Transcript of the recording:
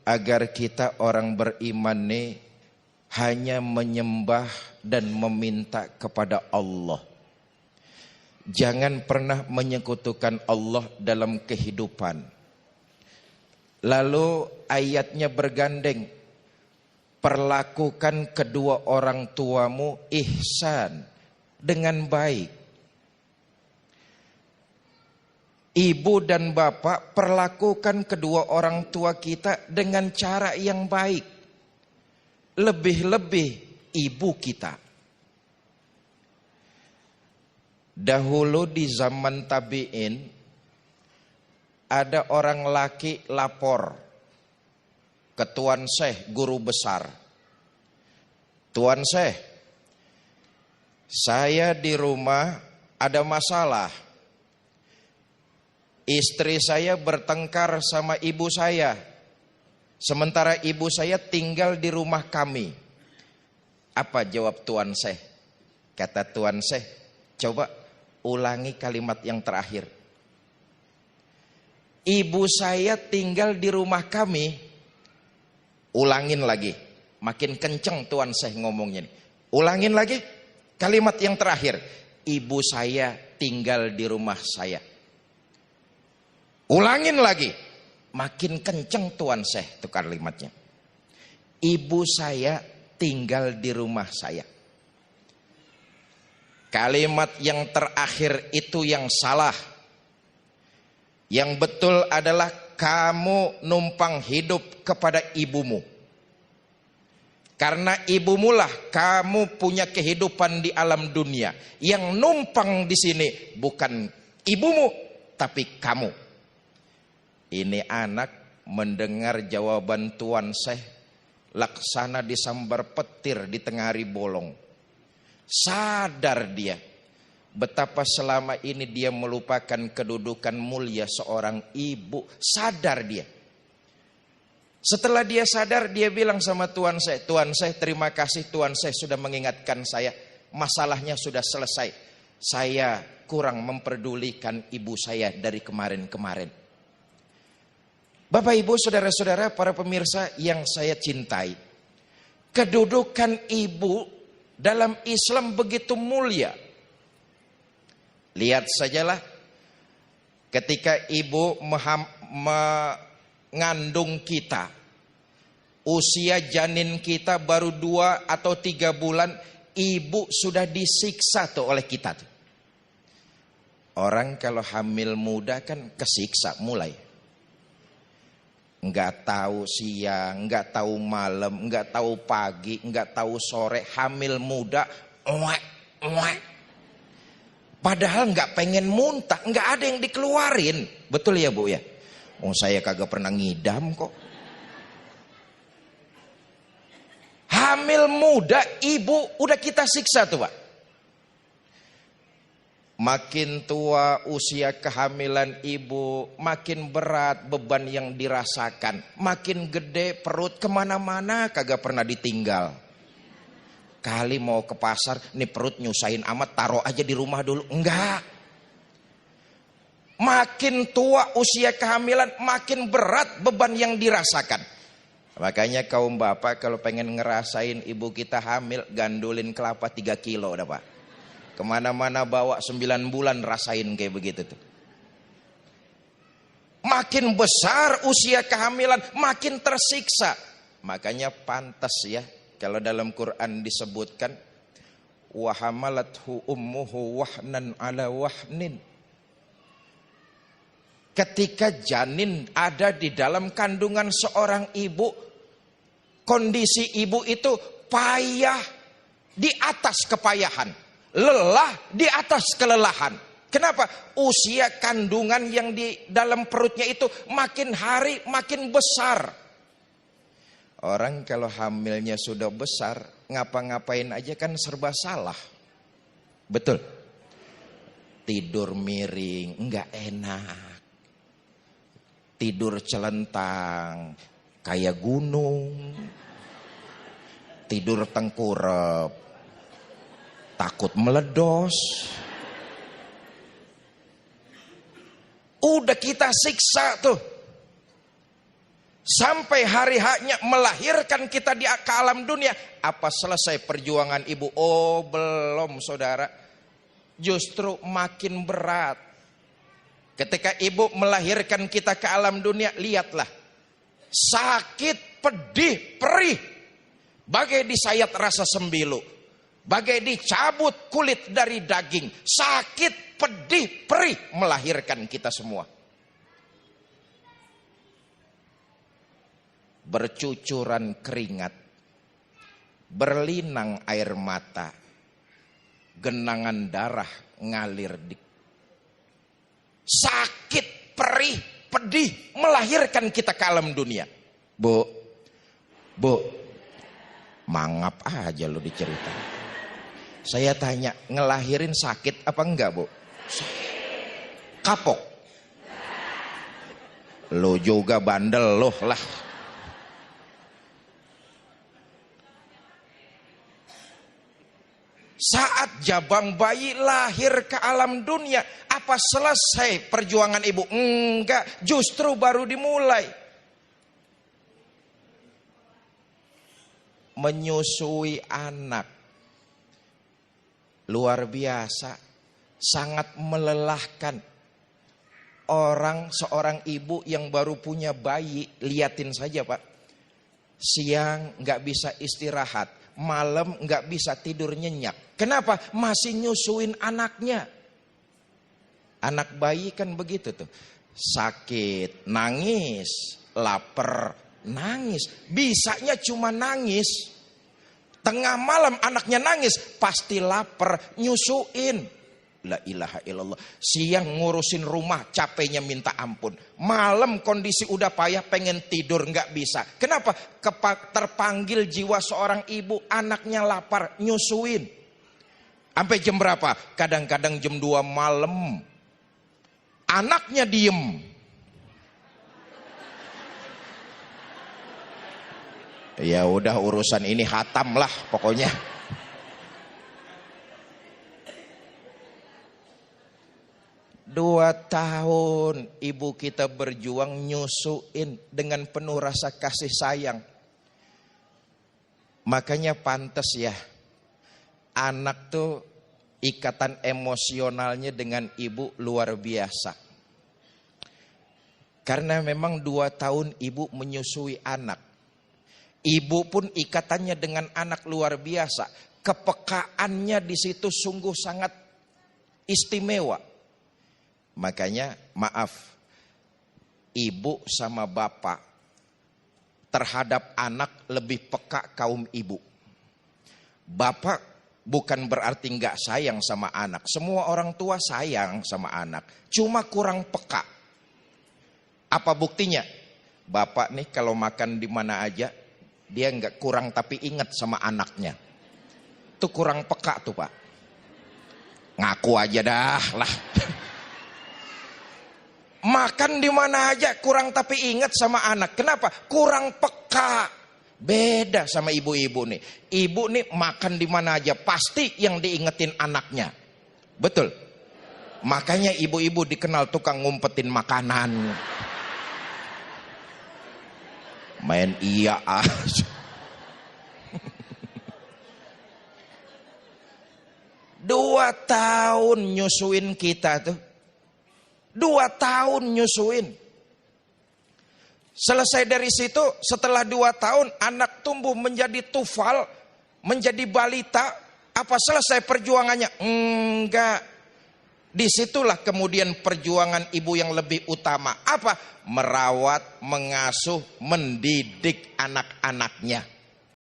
agar kita orang beriman nih hanya menyembah dan meminta kepada Allah. Jangan pernah menyekutukan Allah dalam kehidupan. Lalu ayatnya bergandeng, perlakukan kedua orang tuamu ihsan, dengan baik. Ibu dan bapak, perlakukan kedua orang tua kita dengan cara yang baik. Lebih-lebih ibu kita. Dahulu di zaman tabi'in, ada orang laki lapor ke Tuan Syekh, guru besar. Tuan Syekh, saya di rumah ada masalah. Istri saya bertengkar sama ibu saya. Sementara ibu saya tinggal di rumah kami. Apa jawab Tuan Syekh? Kata Tuan Syekh, coba ulangi kalimat yang terakhir. Ibu saya tinggal di rumah kami. Ulangin lagi. Makin kenceng Tuan Syekh ngomongnya. Ulangin lagi kalimat yang terakhir. Ibu saya tinggal di rumah saya. Ulangin lagi. Makin kenceng Tuan Syekh itu kalimatnya. Ibu saya tinggal di rumah saya. Kalimat yang terakhir itu yang salah. Yang betul adalah kamu numpang hidup kepada ibumu. Karena ibumu lah kamu punya kehidupan di alam dunia. Yang numpang di sini bukan ibumu tapi kamu. Ini anak mendengar jawaban Tuan Syekh laksana disambar petir di tengah hari bolong. Sadar dia betapa selama ini dia melupakan kedudukan mulia seorang ibu. Sadar dia. Setelah dia sadar, dia bilang sama Tuan Syekh, Tuan Syekh terima kasih, Tuan Syekh sudah mengingatkan saya. Masalahnya sudah selesai. Saya kurang memperdulikan ibu saya dari kemarin-kemarin. Bapak, Ibu, saudara-saudara, para pemirsa yang saya cintai. Kedudukan ibu dalam Islam begitu mulia. Lihat sajalah ketika ibu mengandung kita. Usia janin kita baru 2 atau 3 bulan. Ibu sudah disiksa tuh oleh kita tuh. Orang kalau hamil muda kan kesiksa mulai. Enggak tahu siang, enggak tahu malam, enggak tahu pagi, enggak tahu sore, hamil muda, padahal enggak pengen muntah, enggak ada yang dikeluarin. Betul ya Bu ya? Oh, saya kagak pernah ngidam kok. Hamil muda, ibu udah kita siksa tuh Pak. Makin tua usia kehamilan ibu, makin berat beban yang dirasakan. Makin gede perut kemana-mana kagak pernah ditinggal. Kali mau ke pasar, nih perut nyusahin amat, taruh aja di rumah dulu. Enggak. Makin tua usia kehamilan, makin berat beban yang dirasakan. Makanya kaum bapak kalau pengen ngerasain ibu kita hamil, gandulin kelapa 3 kilo udah Pak. Kemana-mana bawa 9 bulan rasain kayak begitu tuh. Makin besar usia kehamilan makin tersiksa. Makanya pantas ya kalau dalam Quran disebutkan wa hamalathu ummuhu wahnan ala wahnin. Ketika janin ada di dalam kandungan seorang ibu, kondisi ibu itu payah di atas kepayahan. Lelah di atas kelelahan. Kenapa? Usia kandungan yang di dalam perutnya itu makin hari makin besar. Orang kalau hamilnya sudah besar, ngapa-ngapain aja kan serba salah. Betul? Tidur miring, enggak enak. Tidur celentang, kayak gunung. Tidur tengkurap, takut meledos. Udah kita siksa tuh. Sampai hari haknya melahirkan kita ke alam dunia. Apa selesai perjuangan ibu? Oh belum saudara. Justru makin berat. Ketika ibu melahirkan kita ke alam dunia, lihatlah. Sakit, pedih, perih. Bagai disayat rasa sembilu. Bagai dicabut kulit dari daging. Sakit, pedih, perih melahirkan kita semua. Bercucuran keringat, berlinang air mata, genangan darah ngalir di sakit, perih, pedih melahirkan kita ke alam dunia. Bu, mangap aja lu diceritain. Saya tanya, ngelahirin sakit apa enggak, Bu? Kapok. Lu juga bandel loh lah. Saat jabang bayi lahir ke alam dunia, apa selesai perjuangan ibu? Enggak, justru baru dimulai. Menyusui anak luar biasa, sangat melelahkan. Seorang ibu yang baru punya bayi, liatin saja Pak. Siang nggak bisa istirahat, malam nggak bisa tidur nyenyak. Kenapa? Masih nyusuin anaknya. Anak bayi kan begitu tuh. Sakit, nangis, lapar, nangis. Bisanya cuma nangis. Tengah malam anaknya nangis, pasti lapar, nyusuin. La ilaha illallah. Siang ngurusin rumah, capeknya minta ampun. Malam kondisi udah payah, pengen tidur nggak bisa. Kenapa? Terpanggil jiwa seorang ibu, anaknya lapar, nyusuin. Sampai jam berapa? Kadang-kadang jam 2 malam. Anaknya diem. Ya udah urusan ini hatam lah pokoknya. Dua tahun ibu kita berjuang nyusuin dengan penuh rasa kasih sayang. Makanya pantas ya, anak tuh ikatan emosionalnya dengan ibu luar biasa. Karena memang 2 tahun ibu menyusui anak. Ibu pun ikatannya dengan anak luar biasa. Kepekaannya di situ sungguh sangat istimewa. Makanya maaf, ibu sama bapak terhadap anak lebih peka kaum ibu. Bapak bukan berarti nggak sayang sama anak. Semua orang tua sayang sama anak, cuma kurang peka. Apa buktinya? Bapak nih kalau makan di mana aja, dia nggak kurang tapi ingat sama anaknya. Itu kurang peka tuh Pak. Ngaku aja dah lah. Makan di mana aja kurang tapi ingat sama anak. Kenapa? Kurang peka. Beda sama ibu-ibu nih. Ibu nih makan di mana aja pasti yang diingetin anaknya. Betul. Makanya ibu-ibu dikenal tukang ngumpetin makanan. Main iya aja. 2 tahun nyusuin kita tuh. 2 tahun nyusuin. Selesai dari situ, setelah 2 tahun anak tumbuh menjadi tufal, menjadi balita. Apa selesai perjuangannya? Enggak. Disitulah kemudian perjuangan ibu yang lebih utama. Apa? Merawat, mengasuh, mendidik anak-anaknya.